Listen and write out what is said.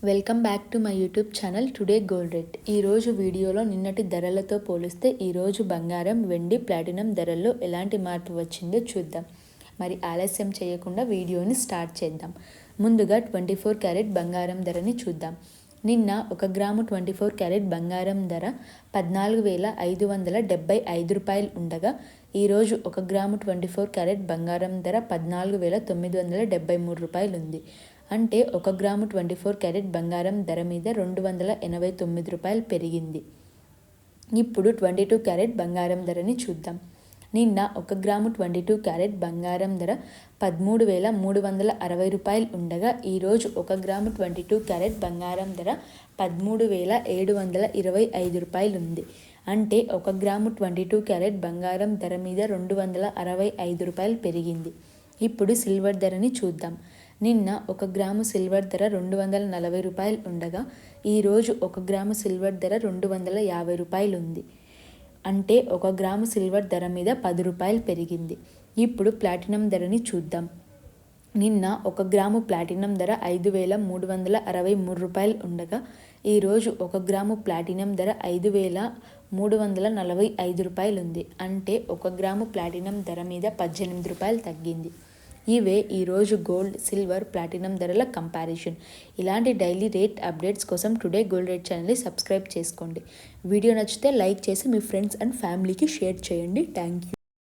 Welcome back to my YouTube channel today gold rate. ఈరోజు వీడియోలో నిన్నటి ధరలతో పోలిస్తే ఈరోజు బంగారం, వెండి, ప్లాటినం ధరల్లో ఎలాంటి మార్పు వచ్చిందో చూద్దాం. మరి ఆలస్యం చేయకుండా వీడియోని స్టార్ట్ చేద్దాం. ముందుగా 24 క్యారెట్ బంగారం ధరని చూద్దాం. నిన్న 1 గ్రాము 24 క్యారెట్ బంగారం ధర 14,575 రూపాయలు ఉండగా ఈరోజు 1 గ్రాము 24 క్యారెట్ బంగారం ధర 14,973 రూపాయలు ఉంది. అంటే 1 గ్రాము 24 క్యారెట్ బంగారం ధర మీద 289 రూపాయలు పెరిగింది. ఇప్పుడు 22 క్యారెట్ బంగారం ధరని చూద్దాం. నిన్న 1 గ్రాము 22 క్యారెట్ బంగారం ధర 13,360 రూపాయలు ఉండగా ఈరోజు 1 గ్రాము 22 క్యారెట్ బంగారం ధర 13,725 రూపాయలు ఉంది. అంటే 1 గ్రాము 22 క్యారెట్ బంగారం ధర మీద 265 రూపాయలు పెరిగింది. ఇప్పుడు సిల్వర్ ధరని చూద్దాం. నిన్న 1 గ్రాము సిల్వర్ ధర 240 రూపాయలు ఉండగా ఈరోజు 1 గ్రాము సిల్వర్ ధర 250 రూపాయలు ఉంది. అంటే 1 గ్రాము సిల్వర్ ధర మీద 10 రూపాయలు పెరిగింది. ఇప్పుడు ప్లాటినం ధరని చూద్దాం. నిన్న 1 గ్రాము ప్లాటినం ధర 5,363 రూపాయలు ఉండగా ఈరోజు 1 గ్రాము ప్లాటినం ధర 5,345 రూపాయలు ఉంది. అంటే 1 గ్రాము ప్లాటినం ధర మీద 18 రూపాయలు తగ్గింది. ఇవే ఈరోజు గోల్డ్, సిల్వర్, ప్లాటినం ధరల కంపారిజన్. ఇలాంటి డైలీ రేట్ అప్డేట్స్ కోసం టుడే గోల్డ్ రేట్ ఛానల్ని సబ్స్క్రైబ్ చేసుకోండి. వీడియో నచ్చితే లైక్ చేసి మీ ఫ్రెండ్స్ అండ్ ఫ్యామిలీకి షేర్ చేయండి. Thank you.